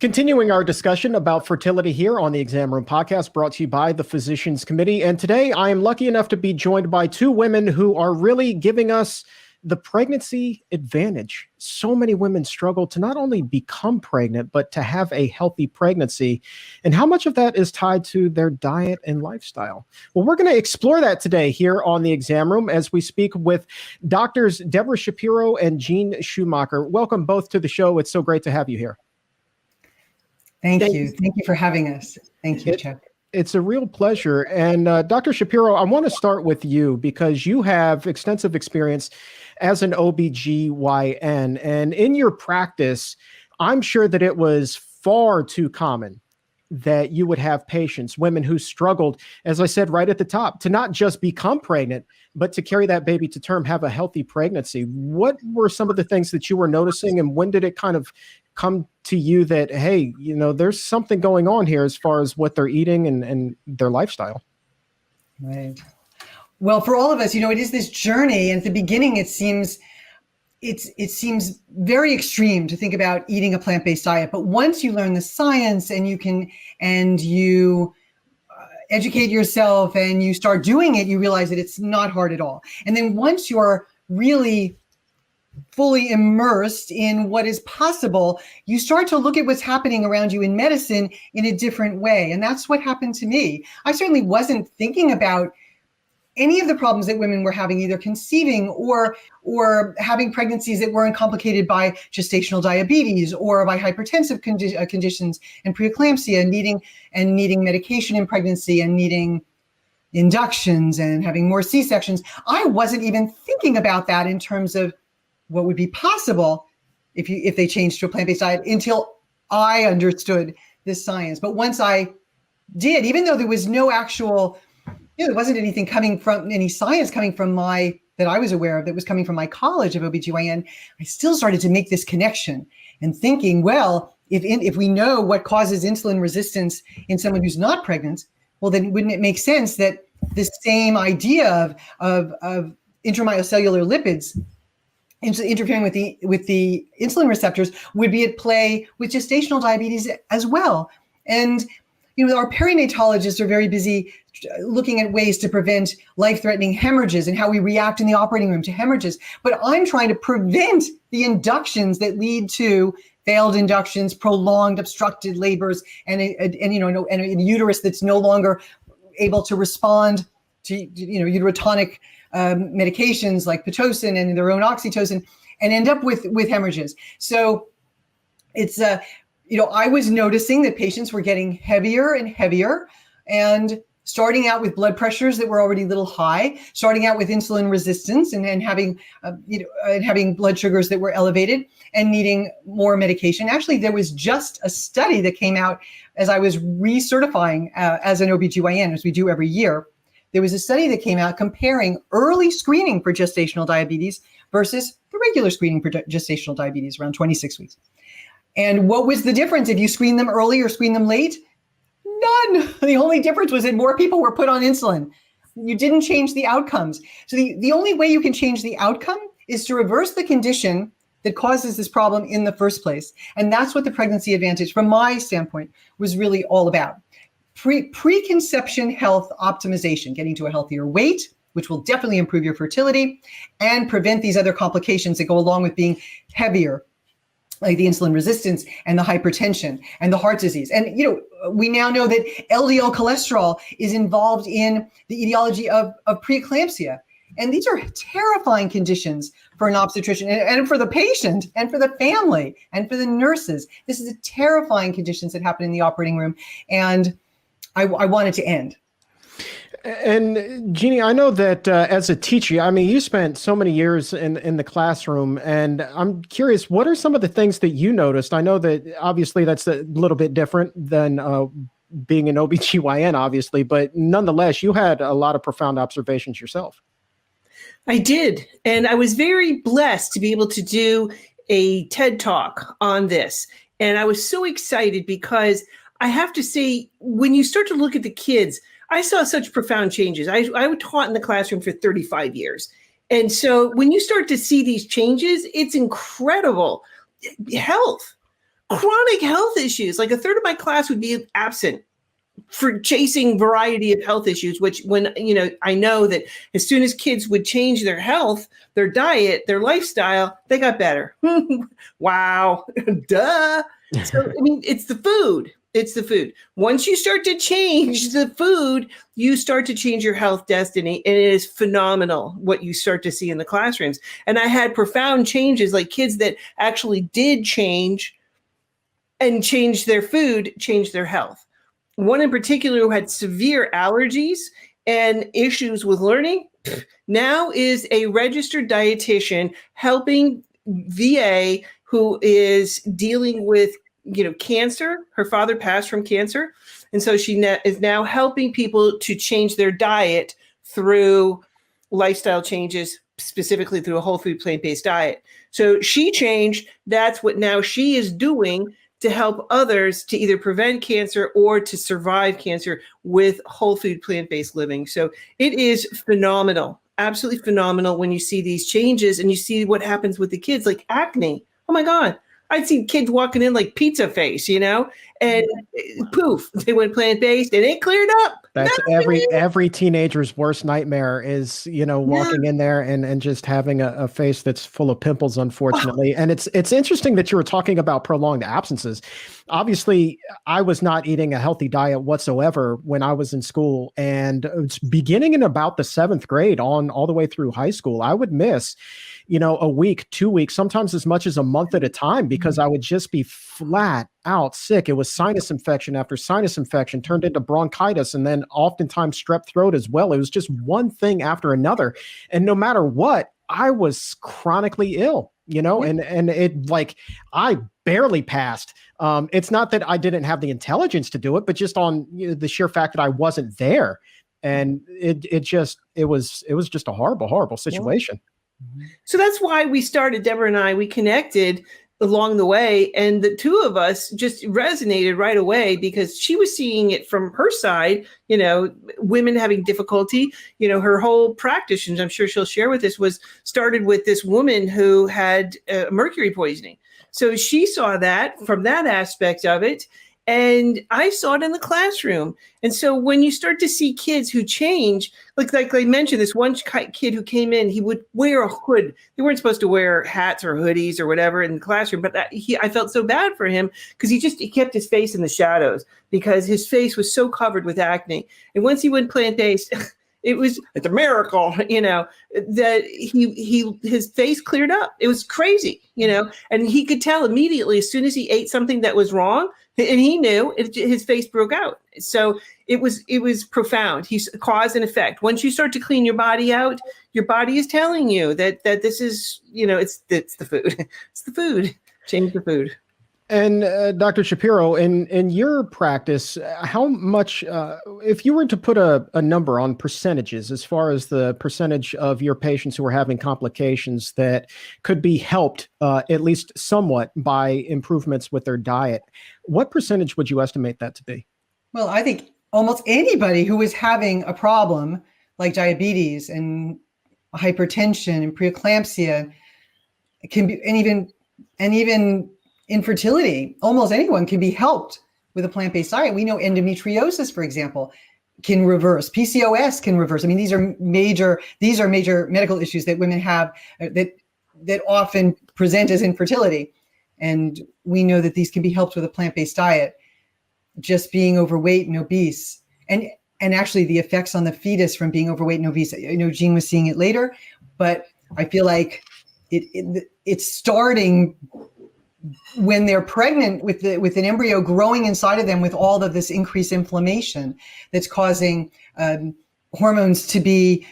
Continuing our discussion about fertility here on the Exam Room podcast, brought to you by the Physicians Committee. And today I am lucky enough to be joined by two women who are really giving us the pregnancy advantage. So many women struggle to not only become pregnant, but to have a healthy pregnancy. And how much of that is tied to their diet and lifestyle? Well, we're going to explore that today here on the Exam Room as we speak with doctors Debra Shapiro and Jeanne Schumacher. Welcome both to the show. It's so great to have you here. Thank you. Thank you for having us. Thank you, Chuck. It's a real pleasure. And Dr. Shapiro, I want to start with you because you have extensive experience as an OBGYN. And in your practice, I'm sure that it was far too common that you would have patients, women who struggled, as I said right at the top, to not just become pregnant, but to carry that baby to term, have a healthy pregnancy. What were some of the things that you were noticing, and when did it kind of come to you that, hey, you know, there's something going on here as far as what they're eating and their lifestyle? Right. Well, for all of us, you know, it is this journey. And at the beginning, it seems very extreme to think about eating a plant-based diet. But once you learn the science and you educate yourself and you start doing it, you realize that it's not hard at all. And then once you're really fully immersed in what is possible, you start to look at what's happening around you in medicine in a different way. And that's what happened to me. I certainly wasn't thinking about any of the problems that women were having, either conceiving or having pregnancies that weren't complicated by gestational diabetes or by hypertensive conditions and preeclampsia, and needing medication in pregnancy and needing inductions and having more C-sections. I wasn't even thinking about that in terms of what would be possible if they changed to a plant-based diet until I understood this science. But once I did, even though there was no actual, there wasn't anything coming from any science coming from that I was aware of that was coming from my college of OBGYN, I still started to make this connection and thinking, well, if we know what causes insulin resistance in someone who's not pregnant, well, then wouldn't it make sense that the same idea of intramyocellular lipids interfering with the insulin receptors would be at play with gestational diabetes as well? And you know, our perinatologists are very busy looking at ways to prevent life-threatening hemorrhages and how we react in the operating room to hemorrhages. But I'm trying to prevent the inductions that lead to failed inductions, prolonged obstructed labors, and a uterus that's no longer able to respond to uterotonic medications like Pitocin and their own oxytocin, and end up with hemorrhages. So it's I was noticing that patients were getting heavier and heavier, and starting out with blood pressures that were already a little high, starting out with insulin resistance and having blood sugars that were elevated and needing more medication. Actually, there was just a study that came out as I was recertifying as an OBGYN, as we do every year. There was a study that came out comparing early screening for gestational diabetes versus the regular screening for gestational diabetes around 26 weeks. And what was the difference if you screen them early or screen them late? None. The only difference was that more people were put on insulin. You didn't change the outcomes. So the only way you can change the outcome is to reverse the condition that causes this problem in the first place. And that's what the pregnancy advantage, from my standpoint, was really all about. Preconception health optimization, getting to a healthier weight, which will definitely improve your fertility and prevent these other complications that go along with being heavier, like the insulin resistance and the hypertension and the heart disease. And, we now know that LDL cholesterol is involved in the etiology of preeclampsia. And these are terrifying conditions for an obstetrician and for the patient and for the family and for the nurses. This is a terrifying conditions that happen in the operating room. And I want it to end. And Jeanne, I know that as a teacher, I mean, you spent so many years in the classroom, and I'm curious, what are some of the things that you noticed? I know that obviously that's a little bit different than being an OBGYN, obviously, but nonetheless, you had a lot of profound observations yourself. I did. And I was very blessed to be able to do a TED Talk on this. And I was so excited because I have to say, when you start to look at the kids, I saw such profound changes. I taught in the classroom for 35 years. And so when you start to see these changes, it's incredible. Health. chronic health issues. Like a third of my class would be absent for chasing variety of health issues, which when, I know that as soon as kids would change their health, their diet, their lifestyle, they got better. Wow. Duh. So, it's the food. It's the food. Once you start to change the food, you start to change your health destiny. And it is phenomenal what you start to see in the classrooms. And I had profound changes, like kids that actually did change and change their food, change their health. One in particular who had severe allergies and issues with learning now is a registered dietitian helping VA who is dealing with, cancer. Her father passed from cancer. And so she is now helping people to change their diet through lifestyle changes, specifically through a whole food plant-based diet. So she changed. That's what now she is doing to help others to either prevent cancer or to survive cancer with whole food plant-based living. So it is phenomenal, absolutely phenomenal when you see these changes and you see what happens with the kids, like acne. Oh my God. I'd seen kids walking in like pizza face, and poof, they went plant-based and it cleared up. That's every teenager's worst nightmare is, walking in there and just having a face that's full of pimples, unfortunately. And it's interesting that you were talking about prolonged absences. Obviously, I was not eating a healthy diet whatsoever when I was in school. And it's beginning in about the 7th grade on all the way through high school, I would miss, a week, 2 weeks, sometimes as much as a month at a time, because I would just be flat out sick. It was sinus infection after sinus infection turned into bronchitis, and then oftentimes strep throat as well. It was just one thing after another. And no matter what, I was chronically ill, and it like I barely passed. It's not that I didn't have the intelligence to do it, but just on the sheer fact that I wasn't there. And it was just a horrible, horrible situation. So that's why we started, Debra and I, we connected along the way. And the two of us just resonated right away because she was seeing it from her side, women having difficulty, her whole practice, and I'm sure she'll share with us, was started with this woman who had mercury poisoning. So she saw that from that aspect of it. And I saw it in the classroom. And so when you start to see kids who change, like I mentioned, this one kid who came in, he would wear a hood. They weren't supposed to wear hats or hoodies or whatever in the classroom, but I felt so bad for him because he kept his face in the shadows because his face was so covered with acne. And once he went plant-based, it's a miracle, that his face cleared up. It was crazy, and he could tell immediately as soon as he ate something that was wrong, and he knew his face broke out. So it was profound. He's cause and effect. Once you start to clean your body out, your body is telling you that this is, it's the food. It's the food. Change the food. And Dr. Shapiro, in your practice, how much, if you were to put a number on percentages, as far as the percentage of your patients who are having complications that could be helped at least somewhat by improvements with their diet, what percentage would you estimate that to be? Well, I think almost anybody who is having a problem like diabetes and hypertension and preeclampsia can be, and even infertility, almost anyone can be helped with a plant-based diet. We know endometriosis, for example, can reverse. PCOS can reverse. I mean, these are major medical issues that women have that often present as infertility. And we know that these can be helped with a plant-based diet. Just being overweight and obese, and actually the effects on the fetus from being overweight and obese. I know Jeanne was seeing it later, but I feel like it's starting when they're pregnant with an embryo growing inside of them with all of this increased inflammation that's causing hormones to be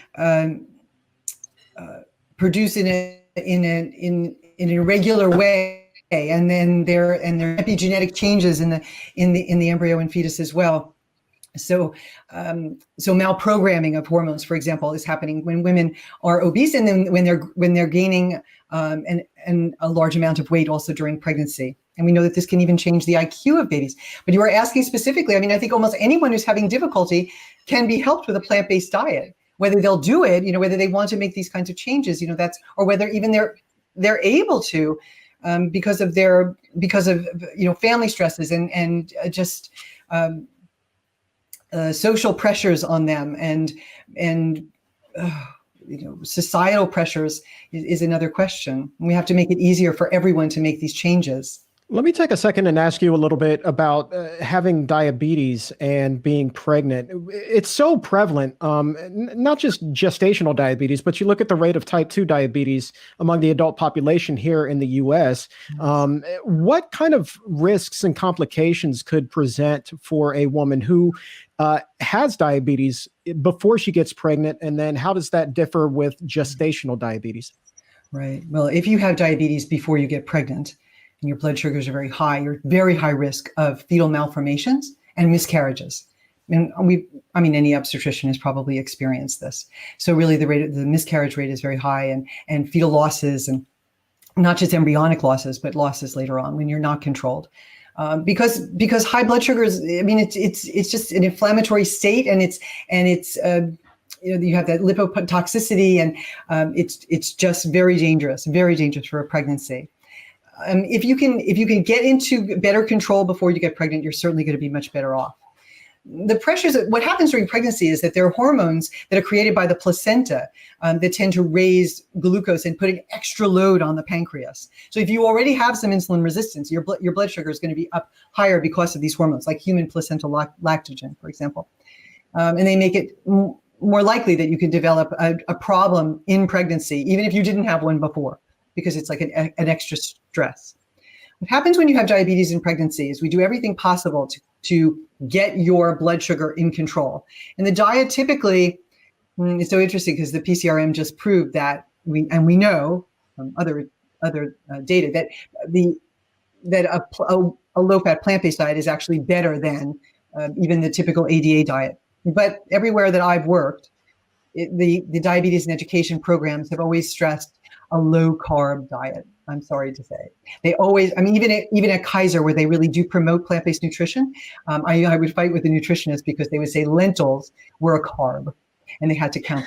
produced in an irregular way, and then there epigenetic changes in the embryo and fetus as well. So malprogramming of hormones, for example, is happening when women are obese, and then when they're gaining and a large amount of weight also during pregnancy. And we know that this can even change the IQ of babies. But you were asking specifically, I think almost anyone who's having difficulty can be helped with a plant-based diet. Whether they'll do it, whether they want to make these kinds of changes, or whether even they're able to, because of family stresses and just social pressures on them and societal pressures is another question. We have to make it easier for everyone to make these changes. Let me take a second and ask you a little bit about having diabetes and being pregnant. It's so prevalent, not just gestational diabetes, but you look at the rate of type 2 diabetes among the adult population here in the U.S. What kind of risks and complications could present for a woman who has diabetes before she gets pregnant? And then how does that differ with gestational diabetes? Right. Well, if you have diabetes before you get pregnant, and your blood sugars are very high, you're very high risk of fetal malformations and miscarriages. And any obstetrician has probably experienced this. So really the miscarriage rate is very high and fetal losses, and not just embryonic losses, but losses later on when you're not controlled. Because high blood sugars, it's just an inflammatory state, and you have that lipotoxicity, and it's just very dangerous for a pregnancy. If you can get into better control before you get pregnant, you're certainly going to be much better off. The pressures, what happens during pregnancy is that there are hormones that are created by the placenta that tend to raise glucose and put an extra load on the pancreas. So if you already have some insulin resistance, your blood sugar is going to be up higher because of these hormones, like human placental lactogen, for example. And they make it more likely that you can develop a problem in pregnancy, even if you didn't have one before, because it's like an extra stress. What happens when you have diabetes in pregnancy is we do everything possible to get your blood sugar in control. And the diet typically, it's so interesting because the PCRM just proved that we know from other data that a low-fat plant-based diet is actually better than even the typical ADA diet. But everywhere that I've worked, the diabetes and education programs have always stressed a low carb diet. I'm sorry to say, they always. Even at Kaiser, where they really do promote plant-based nutrition, I would fight with the nutritionist because they would say lentils were a carb, and they had to count.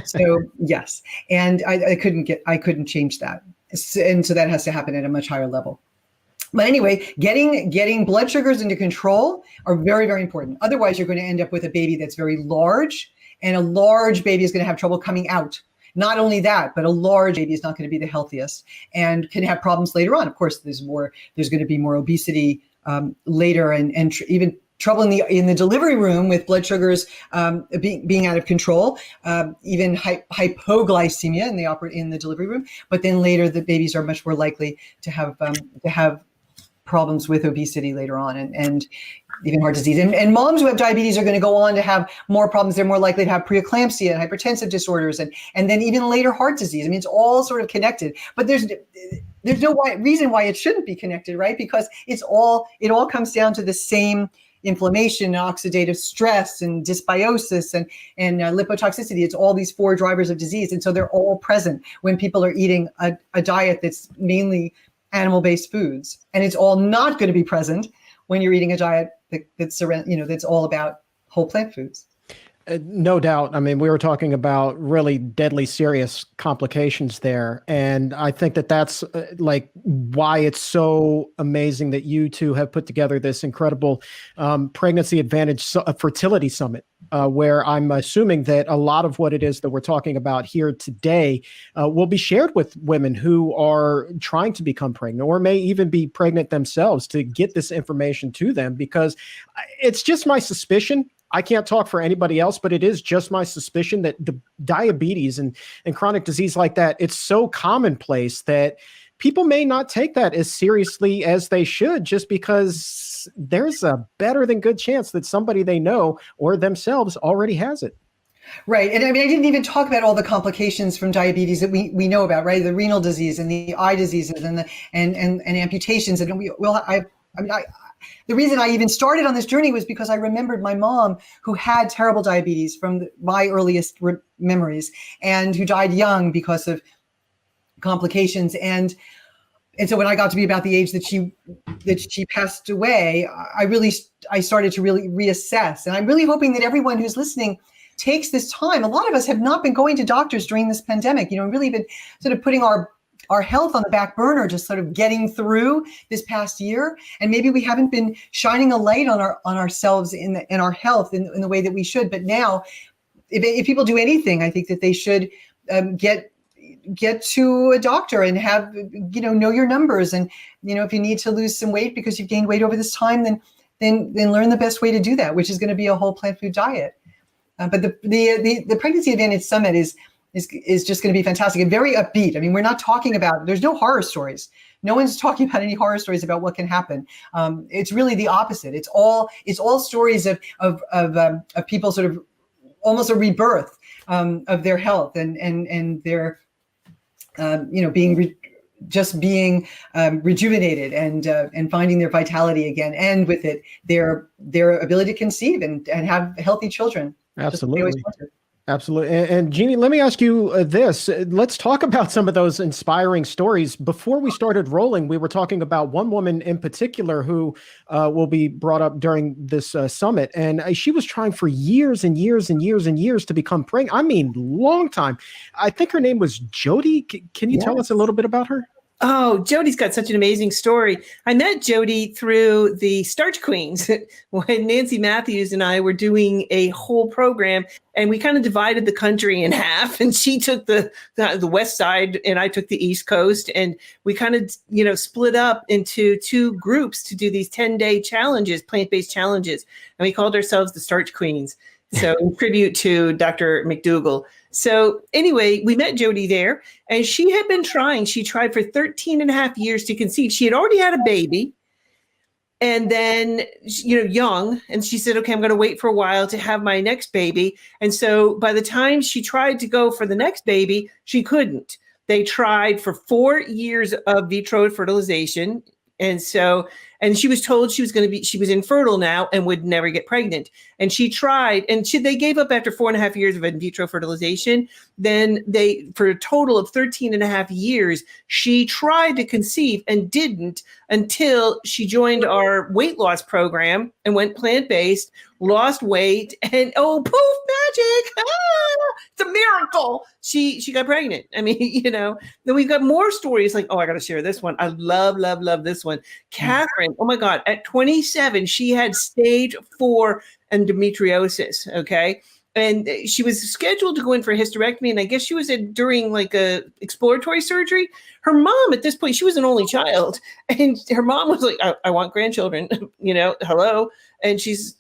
So yes, and I couldn't change that, and so that has to happen at a much higher level. But anyway, getting blood sugars into control are very, very important. Otherwise, you're going to end up with a baby that's very large, and a large baby is going to have trouble coming out. Not only that, but a large baby is not going to be the healthiest and can have problems later on. Of course, there's going to be more obesity later, and even trouble in the delivery room with blood sugars being out of control, even hypoglycemia in the delivery room. But then later, the babies are much more likely to have problems with obesity later on, and even heart disease. And moms who have diabetes are going to go on to have more problems. They're more likely to have preeclampsia and hypertensive disorders, and then even later heart disease. It's all sort of connected. But there's no reason why it shouldn't be connected, right? Because it all comes down to the same inflammation, oxidative stress, and dysbiosis, and lipotoxicity. It's all these 4 drivers of disease, and so they're all present when people are eating a diet that's mainly animal-based foods, and it's all not going to be present when you're eating a diet that's all about whole plant foods. No doubt. We were talking about really deadly serious complications there. And I think that's why it's so amazing that you two have put together this incredible Pregnancy Advantage Fertility Summit, where I'm assuming that a lot of what it is that we're talking about here today will be shared with women who are trying to become pregnant or may even be pregnant themselves, to get this information to them, because it's just my suspicion. I can't talk for anybody else, but it is just my suspicion that the diabetes and chronic disease like that, it's so commonplace that people may not take that as seriously as they should, just because there's a better than good chance that somebody they know or themselves already has it. Right. And I didn't even talk about all the complications from diabetes that we know about, right? The renal disease and the eye diseases and amputations. And the reason I even started on this journey was because I remembered my mom, who had terrible diabetes from my earliest memories, and who died young because of complications. And so when I got to be about the age that she passed away, I started to really reassess. And I'm really hoping that everyone who's listening takes this time. A lot of us have not been going to doctors during this pandemic, really been sort of putting our our health on the back burner, just sort of getting through this past year. And maybe we haven't been shining a light on ourselves in our health in the way that we should. But now, if people do anything, I think that they should get to a doctor and have, know your numbers. And, if you need to lose some weight because you've gained weight over this time, then learn the best way to do that, which is going to be a whole plant food diet. But the Pregnancy Advantage Summit is just going to be fantastic and very upbeat. I mean, we're not talking about, there's no horror stories. No one's talking about any horror stories about what can happen. It's really the opposite. It's all stories of people sort of almost a rebirth of their health and their being rejuvenated and finding their vitality again, and with it their ability to conceive and have healthy children. Absolutely. Absolutely. And Jeanne, let me ask you this. Let's talk about some of those inspiring stories. Before we started rolling, we were talking about one woman in particular who will be brought up during this summit. And she was trying for years and years and years and years to become pregnant. I mean, long time. I think her name was Jody. Can you tell us a little bit about her? Oh, Jody's got such an amazing story. I met Jody through the Starch Queens when Nancy Matthews and I were doing a whole program, and we kind of divided the country in half, and she took the west side and I took the east coast, and we kind of, split up into two groups to do these 10-day challenges, plant-based challenges. And we called ourselves the Starch Queens. So in tribute to Dr. McDougall. So anyway, we met Jody there, and she had been trying. She tried for 13 and a half years to conceive. She had already had a baby, and then, young. And she said, okay, I'm going to wait for a while to have my next baby. And so by the time she tried to go for the next baby, she couldn't. They tried for 4 years of vitro fertilization. And she was told she was infertile now and would never get pregnant. And she tried, and they gave up after 4.5 years of in vitro fertilization. Then for a total of 13 and a half years, she tried to conceive and didn't until she joined our weight loss program and went plant-based, lost weight, and poof, magic. It's a miracle. She got pregnant. I mean, then we've got more stories like, I got to share this one. I love, love, love this one. Catherine, oh my God, at 27, she had stage 4 endometriosis. Okay. And she was scheduled to go in for a hysterectomy. And I guess she was during like a exploratory surgery. Her mom at this point, she was an only child. And her mom was like, I want grandchildren, hello. And she's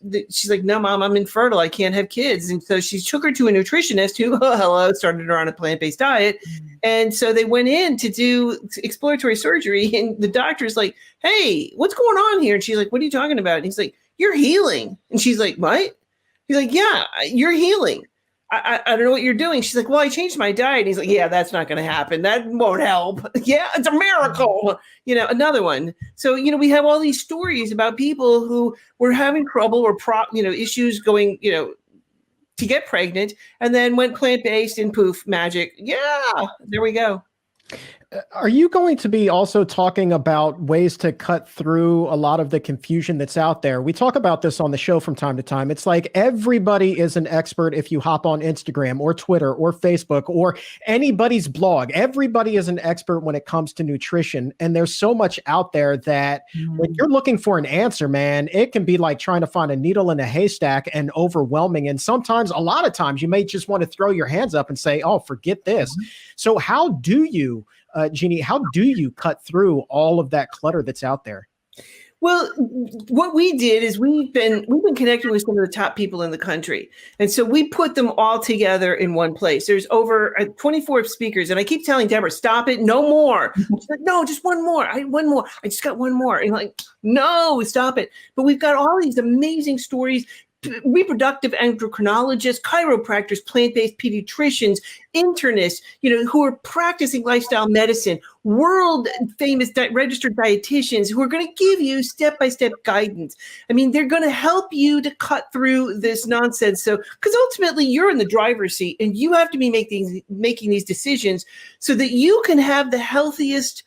like, no, Mom, I'm infertile. I can't have kids. And so she took her to a nutritionist who, started her on a plant-based diet. And so they went in to do exploratory surgery. And the doctor's like, hey, what's going on here? And she's like, what are you talking about? And he's like, you're healing. And she's like, what? He's like, yeah, you're healing. I don't know what you're doing. She's like, well, I changed my diet. And he's like, yeah, that's not going to happen. That won't help. Yeah, it's a miracle. Another one. So, we have all these stories about people who were having trouble or issues going, to get pregnant, and then went plant-based and poof, magic. Yeah, there we go. Are you going to be also talking about ways to cut through a lot of the confusion that's out there? We talk about this on the show from time to time. It's like everybody is an expert if you hop on Instagram or Twitter or Facebook or anybody's blog. Everybody is an expert when it comes to nutrition. And there's so much out there that when you're looking for an answer, man, it can be like trying to find a needle in a haystack and overwhelming. And sometimes, a lot of times, you may just want to throw your hands up and say, oh, forget this. So how do you Jeanne, how do you cut through all of that clutter that's out there? Well, what we did is we've been connecting with some of the top people in the country. And so we put them all together in one place. There's over 24 speakers. And I keep telling Debra, stop it, no more. She's like, no, just one more. One more. I just got one more. And I'm like, no, stop it. But we've got all these amazing stories. Reproductive endocrinologists, chiropractors, plant-based pediatricians, internists, who are practicing lifestyle medicine, world famous registered dietitians who are going to give you step-by-step guidance. I mean, they're going to help you to cut through this nonsense. So, because ultimately you're in the driver's seat and you have to be making these decisions so that you can have the healthiest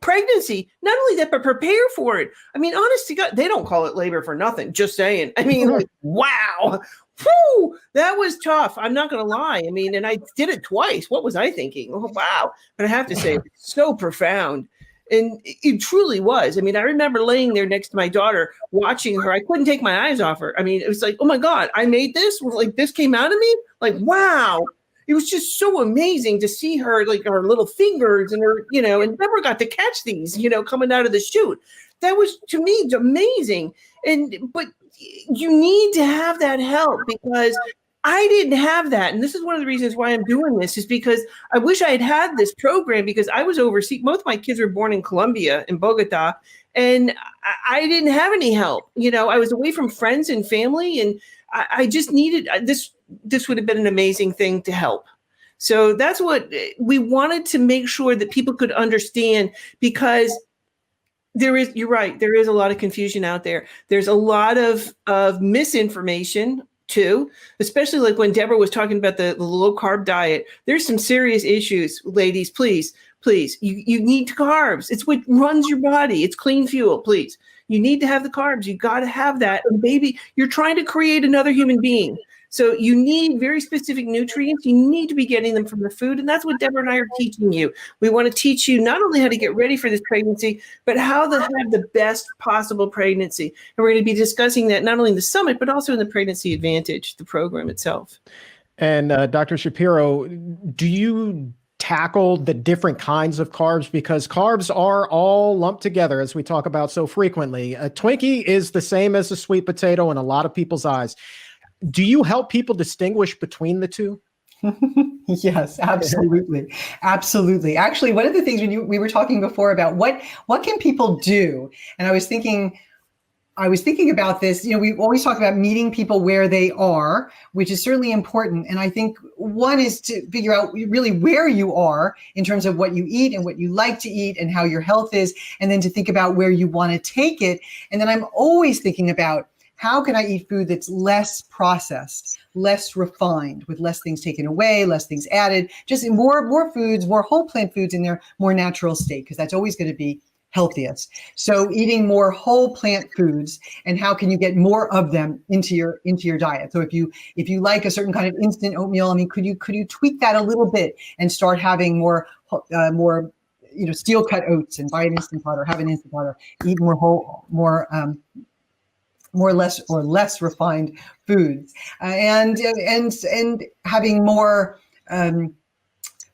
pregnancy. Not only that, but prepare for it. I mean, honest to God, they don't call it labor for nothing. Just saying. I mean, like, wow. Whew, that was tough. I'm not going to lie. I mean, and I did it twice. What was I thinking? Oh, wow. But I have to say, it's so profound. And it truly was. I mean, I remember laying there next to my daughter, watching her. I couldn't take my eyes off her. I mean, it was like, oh my God, I made this. Like, this came out of me. Like, wow. It was just so amazing to see her, like her little fingers and her, and Deborah got to catch these, coming out of the chute. That was, to me, amazing. But you need to have that help, because I didn't have that. And this is one of the reasons why I'm doing this, is because I wish I had this program, because I was overseas. Both my kids were born in Colombia, in Bogota, and I didn't have any help. I was away from friends and family, and I just needed this. This would have been an amazing thing to help. So that's what we wanted to make sure that people could understand, because you're right, there is a lot of confusion out there. There's a lot of misinformation too, especially like when Deborah was talking about the low carb diet. There's some serious issues, ladies. Please, you need carbs. It's what runs your body. It's clean fuel. Please, you need to have the carbs. You got to have that. And baby, you're trying to create another human being. So you need very specific nutrients. You need to be getting them from the food. And that's what Deborah and I are teaching you. We want to teach you not only how to get ready for this pregnancy, but how to have the best possible pregnancy. And we're going to be discussing that not only in the summit, but also in the Pregnancy Advantage, the program itself. And Dr. Shapiro, do you tackle the different kinds of carbs? Because carbs are all lumped together, as we talk about so frequently. A Twinkie is the same as a sweet potato in a lot of people's eyes. Do you help people distinguish between the two? Yes, absolutely. Absolutely. Actually, one of the things we were talking before about what can people do? And I was thinking about this. We always talk about meeting people where they are, which is certainly important. And I think one is to figure out really where you are in terms of what you eat and what you like to eat and how your health is, and then to think about where you want to take it. And then I'm always thinking about, how can I eat food that's less processed, less refined, with less things taken away, less things added, just more foods, more whole plant foods in their more natural state, because that's always going to be healthiest. So eating more whole plant foods, and how can you get more of them into your diet? So if you like a certain kind of instant oatmeal, I mean, could you tweak that a little bit and start having more steel cut oats, and buy an Instant Pot or have an Instant Pot, or eat more whole, less refined foods, and having more.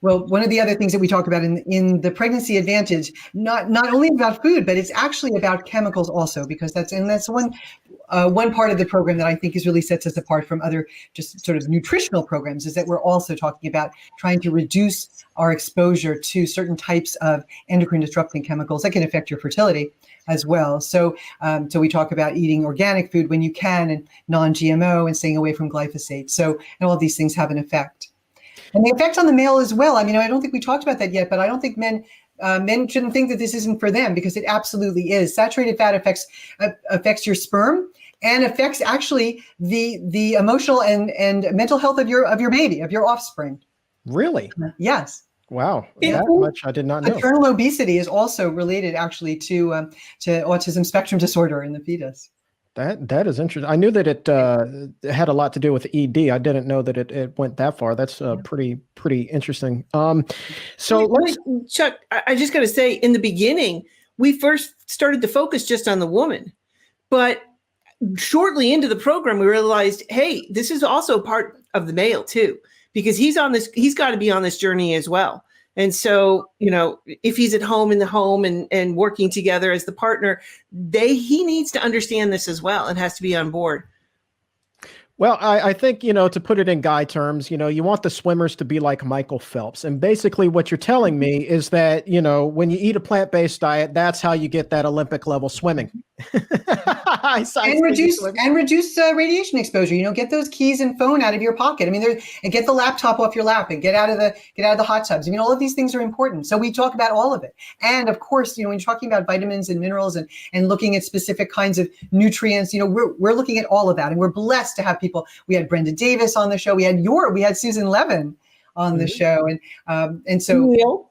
Well, one of the other things that we talk about in the Pregnancy Advantage, not only about food, but it's actually about chemicals also, because that's one part of the program that I think really sets us apart from other just sort of nutritional programs, is that we're also talking about trying to reduce our exposure to certain types of endocrine disrupting chemicals that can affect your fertility as well. So we talk about eating organic food when you can, and non-GMO, and staying away from glyphosate. So, and all of these things have an effect. And the effect on the male as well. I mean, I don't think we talked about that yet, but I don't think men shouldn't think that this isn't for them, because it absolutely is. Saturated fat affects your sperm, and affects actually the emotional and mental health of your baby, of your offspring. Really? Yes. Wow, that much I did not know. Maternal obesity is also related actually to autism spectrum disorder in the fetus. That is interesting. I knew that it had a lot to do with ED. I didn't know that it went that far. That's pretty interesting. So Chuck, I just got to say, in the beginning, we first started to focus just on the woman, but shortly into the program, we realized, hey, this is also part of the male too, because he's got to be on this journey as well. And so, if he's at home in the home and working together as the partner, he needs to understand this as well and has to be on board. Well, I think, to put it in guy terms, you want the swimmers to be like Michael Phelps. And basically what you're telling me is that, when you eat a plant-based diet, that's how you get that Olympic level swimming. and reduce radiation exposure. Get those keys and phone out of your pocket. I mean, and get the laptop off your lap, and get out of the hot tubs. I mean, all of these things are important. So we talk about all of it. And of course, when you're talking about vitamins and minerals and looking at specific kinds of nutrients, we're looking at all of that. And we're blessed to have people. We had Brenda Davis on the show. We had Susan Levin on the show, and so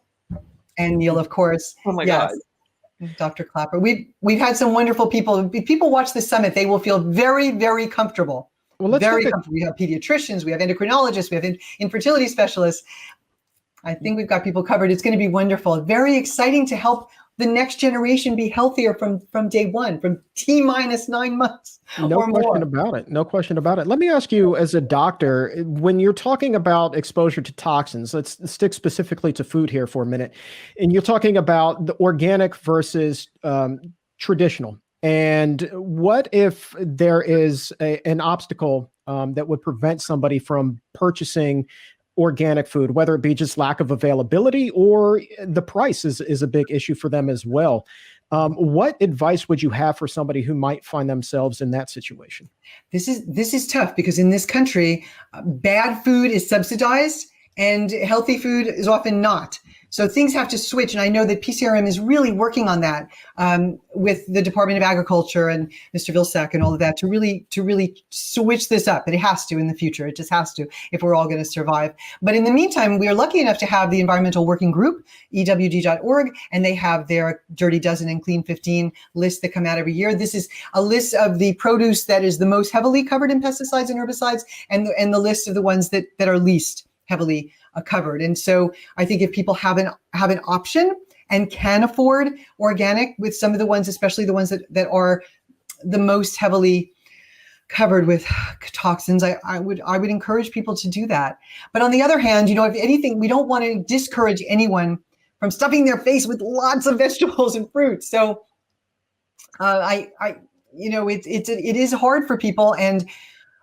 Neil, of course. Oh my God. Dr. Clapper. We've had some wonderful people. If people watch the summit, they will feel very, very comfortable Well, let's Very look at comfortable. We have pediatricians, we have endocrinologists, we have infertility specialists. I think we've got people covered. It's going to be wonderful. Very exciting to help the next generation be healthier from day one, from T-minus 9 months no or question more. about it. No question about it. Let me ask you, as a doctor, when you're talking about exposure to toxins, let's stick specifically to food here for a minute. And you're talking about the organic versus traditional. And what if there is an obstacle that would prevent somebody from purchasing organic food, whether it be just lack of availability or the price is a big issue for them as well? What advice would you have for somebody who might find themselves in that situation? This is tough because in this country, bad food is subsidized and healthy food is often not. So things have to switch. And I know that PCRM is really working on that with the Department of Agriculture and Mr. Vilsack and all of that to really switch this up. And it has to in the future. It just has to if we're all going to survive. But in the meantime, we are lucky enough to have the Environmental Working Group, EWG.org, and they have their Dirty Dozen and Clean 15 lists that come out every year. This is a list of the produce that is the most heavily covered in pesticides and herbicides and the list of the ones that are least heavily covered. And so I think if people have an option and can afford organic with some of the ones, especially the ones that are the most heavily covered with toxins, I would encourage people to do that. But on the other hand, if anything, we don't want to discourage anyone from stuffing their face with lots of vegetables and fruits. So it is hard for people. And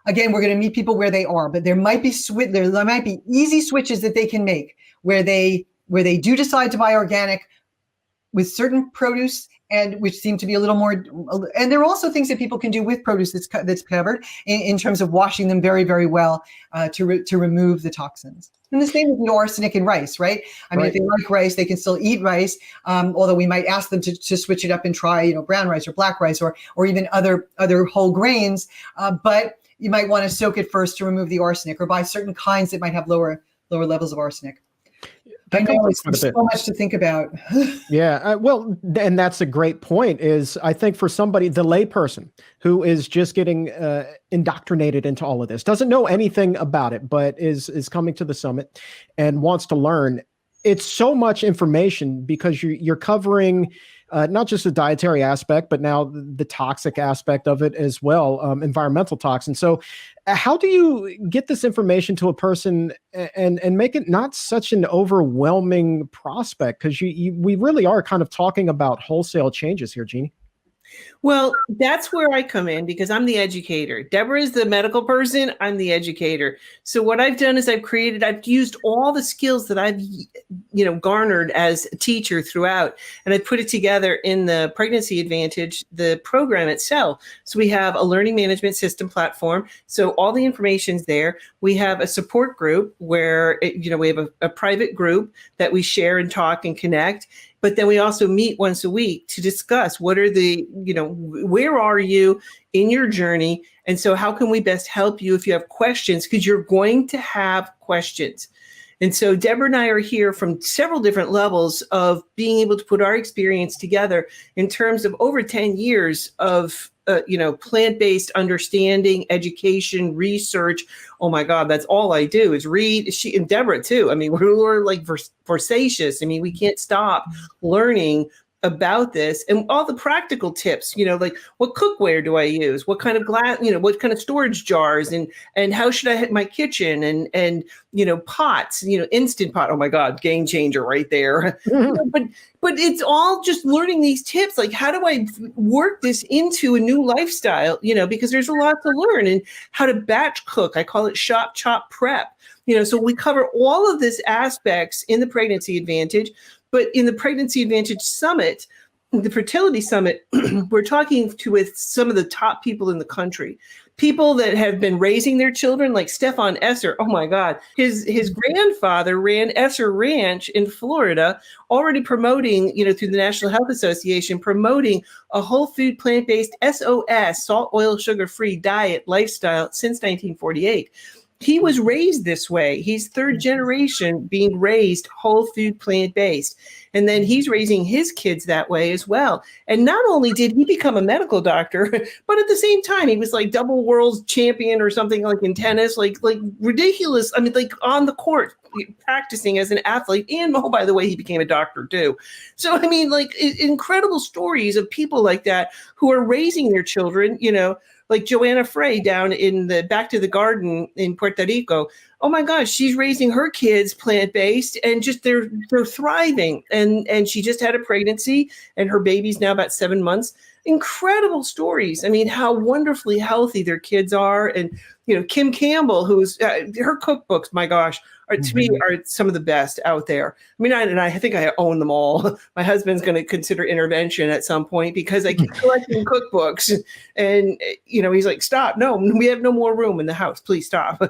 again, we're going to meet people where they are, but there might be easy switches that they can make where they do decide to buy organic with certain produce, and which seem to be a little more. And there are also things that people can do with produce that's covered in terms of washing them very, very well to remove the toxins. And the same with arsenic in rice, right? I mean, if they like rice, they can still eat rice, although we might ask them to switch it up and try, brown rice or black rice or even other whole grains, but you might want to soak it first to remove the arsenic, or buy certain kinds that might have lower levels of arsenic. I know it's so much to think about. Yeah, well, and that's a great point. Is I think for somebody, the layperson who is just getting indoctrinated into all of this, doesn't know anything about it, but is coming to the summit and wants to learn. It's so much information because you're covering not just the dietary aspect, but now the toxic aspect of it as well, environmental toxins. So how do you get this information to a person and make it not such an overwhelming prospect? Because we really are kind of talking about wholesale changes here, Jeanne. Well, that's where I come in because I'm the educator. Debra is the medical person. I'm the educator. So what I've done is I've used all the skills that I've, garnered as a teacher throughout, and I put it together in the Pregnancy Advantage, the program itself. So we have a learning management system platform. So all the information's there. We have a support group where, we have a private group that we share and talk and connect. But then we also meet once a week to discuss what are where are you in your journey? And so how can we best help you if you have questions? Because you're going to have questions. And so Debra and I are here from several different levels of being able to put our experience together in terms of over 10 years of plant-based understanding, education, research. Oh my God, that's all I do is read. She and Debra too. I mean, we're like vorsacious. I mean, we can't stop learning about this and all the practical tips, like what cookware do I use? What kind of glass, what kind of storage jars and how should I hit my kitchen and pots, Instant Pot. Oh my God, game changer right there. But it's all just learning these tips. Like, how do I work this into a new lifestyle? Because there's a lot to learn, and how to batch cook. I call it shop, chop, prep. So we cover all of these aspects in the Pregnancy Advantage. But in the Pregnancy Advantage Summit, the Fertility Summit, we're talking with some of the top people in the country, people that have been raising their children, like Stefan Esser. Oh my God, his grandfather ran Esser Ranch in Florida, already promoting, through the National Health Association, promoting a whole food, plant-based SOS, salt, oil, sugar-free diet lifestyle since 1948. He was raised this way. He's third generation being raised whole food, plant-based. And then he's raising his kids that way as well. And not only did he become a medical doctor, but at the same time, he was like double world champion or something like in tennis, like ridiculous. I mean, like on the court, practicing as an athlete. And oh, by the way, he became a doctor too. So, I mean, like incredible stories of people like that who are raising their children, you know, like Joanna Frey down in the Back to the Garden in Puerto Rico. Oh my gosh, she's raising her kids plant-based and just they're thriving. And she just had a pregnancy and her baby's now about 7 months. Incredible stories. I mean, how wonderfully healthy their kids are. And, you know, Kim Campbell, who's her cookbooks, my gosh, to me are some of the best out there. I mean, I think I own them all. My husband's going to consider intervention at some point because I keep collecting cookbooks. And, you know, he's like, stop. No, we have no more room in the house. Please stop.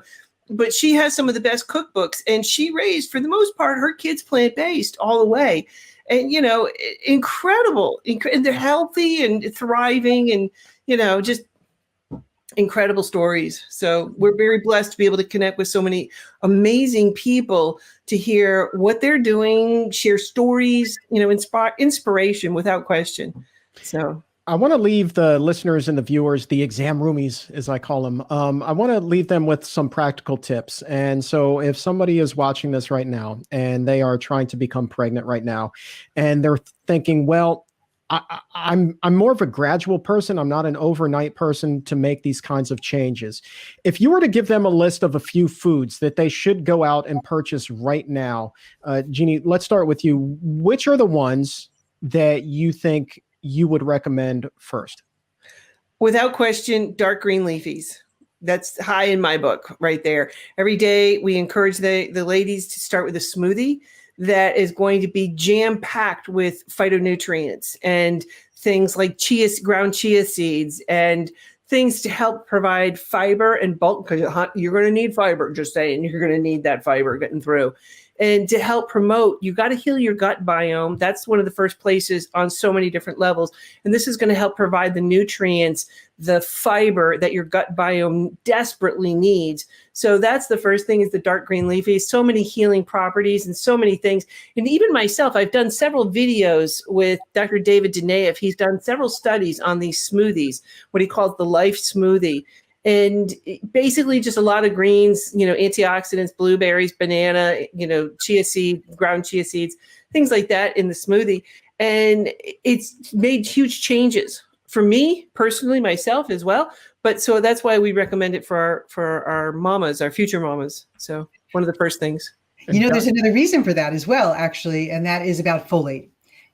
But she has some of the best cookbooks and she raised, for the most part, her kids plant-based all the way. And, you know, incredible. And they're healthy and thriving and, you know, just incredible stories. So we're very blessed to be able to connect with so many amazing people to hear what they're doing, share stories, you know, inspiration without question. So I want to leave the listeners and the viewers, the exam roomies, as I call them. I want to leave them with some practical tips. And so if somebody is watching this right now and they are trying to become pregnant right now and they're thinking, well, I'm more of a gradual person. I'm not an overnight person to make these kinds of changes. If you were to give them a list of a few foods that they should go out and purchase right now, Jeanne, let's start with you. Which are the ones that you think you would recommend first? Without question, dark green leafies. That's high in my book right there. Every day we encourage the ladies to start with a smoothie that is going to be jam-packed with phytonutrients and things like ground chia seeds and things to help provide fiber and bulk, because you're going to need fiber, just saying, you're going to need that fiber getting through. And to help promote, you got to heal your gut biome. That's one of the first places on so many different levels. And this is going to help provide the nutrients, the fiber that your gut biome desperately needs. So that's the first thing, is the dark green leafy. So many healing properties and so many things. And even myself, I've done several videos with Dr. David Denaev. He's done several studies on these smoothies, what he calls the life smoothie. And basically just a lot of greens, you know, antioxidants, blueberries, banana, you know, chia seed, ground chia seeds, things like that in the smoothie. And it's made huge changes for me personally, myself as well. But so that's why we recommend it for our mamas, our future mamas. So one of the first things. You know, there's another reason for that as well, actually, and that is about folate.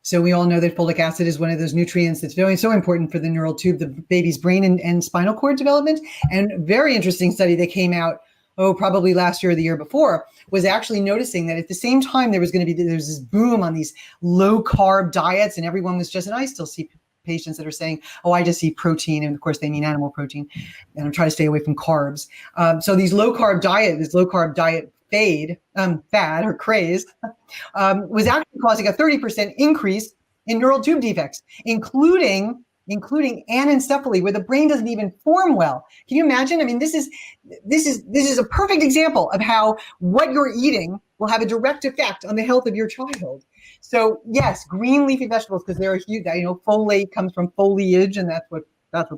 So we all know that folic acid is one of those nutrients that's so important for the neural tube, the baby's brain and spinal cord development. And very interesting study that came out, probably last year or the year before, was actually noticing that at the same time there's this boom on these low carb diets, and everyone was just, and I still see patients that are saying, I just eat protein. And of course they mean animal protein. And I'm trying to stay away from carbs. So this low carb diet fad or craze was actually causing a 30% increase in neural tube defects, including anencephaly, where the brain doesn't even form well. Can you imagine? I mean, this is a perfect example of how what you're eating will have a direct effect on the health of your child. So yes, green leafy vegetables, because they're huge. You know, folate comes from foliage, and that's what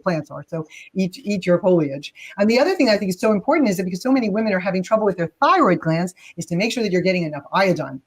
plants are. So eat your foliage. And the other thing I think is so important is that because so many women are having trouble with their thyroid glands, is to make sure that you're getting enough iodine.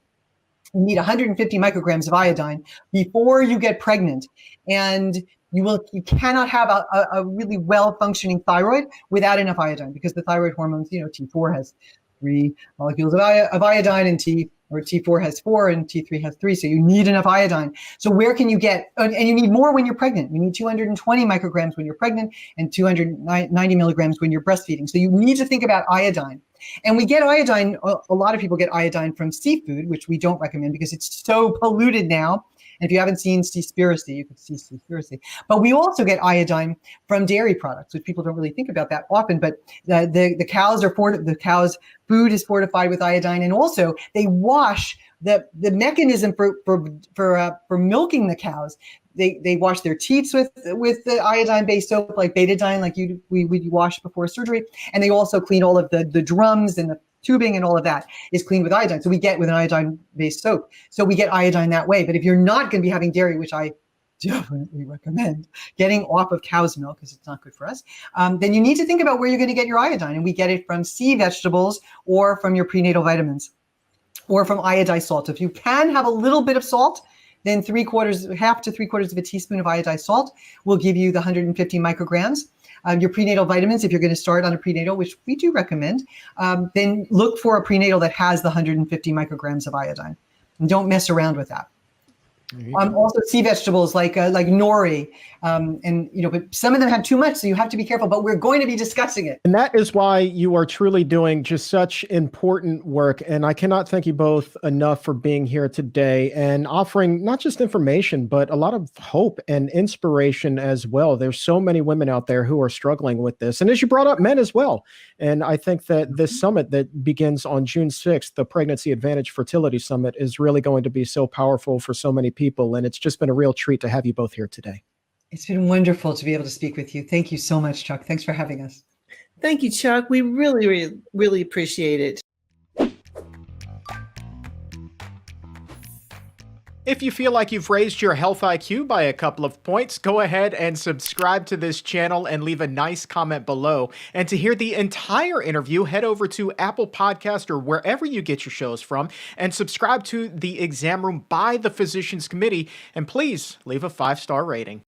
You need 150 micrograms of iodine before you get pregnant. And you cannot have a really well-functioning thyroid without enough iodine, because the thyroid hormones, you know, T4 has 3 molecules of iodine, and T4 has 4 and T3 has 3. So you need enough iodine. So where can you get, and you need more when you're pregnant. You need 220 micrograms when you're pregnant and 290 milligrams when you're breastfeeding. So you need to think about iodine. And we get iodine, a lot of people get iodine from seafood, which we don't recommend because it's so polluted now. And if you haven't seen Seaspiracy, you could see Seaspiracy. But we also get iodine from dairy products, which people don't really think about that often. But the cow's food is fortified with iodine, and also they wash the mechanism for milking the cows. They wash their teats with the iodine-based soap, like betadine, like we wash before surgery, and they also clean all of the drums and tubing and all of that is cleaned with iodine. So we get with an iodine-based soap. So we get iodine that way. But if you're not going to be having dairy, which I definitely recommend getting off of cow's milk because it's not good for us, then you need to think about where you're going to get your iodine. And we get it from sea vegetables or from your prenatal vitamins or from iodized salt. If you can have a little bit of salt, then half to 3/4 of a teaspoon of iodized salt will give you the 150 micrograms. Your prenatal vitamins, if you're going to start on a prenatal, which we do recommend, then look for a prenatal that has the 150 micrograms of iodine. And don't mess around with that. Also sea vegetables like nori, but some of them have too much, so you have to be careful, but we're going to be discussing it. And that is why you are truly doing just such important work. And I cannot thank you both enough for being here today and offering not just information, but a lot of hope and inspiration as well. There's so many women out there who are struggling with this. And as you brought up, men as well. And I think that this summit that begins on June 6th, the Pregnancy Advantage Fertility Summit, is really going to be so powerful for so many people. And it's just been a real treat to have you both here today. It's been wonderful to be able to speak with you. Thank you so much, Chuck. Thanks for having us. Thank you, Chuck. We really, really, really appreciate it. If you feel like you've raised your health IQ by a couple of points, go ahead and subscribe to this channel and leave a nice comment below. And to hear the entire interview, head over to Apple Podcast or wherever you get your shows from and subscribe to The Exam Room by the Physicians Committee. And please leave a 5-star rating.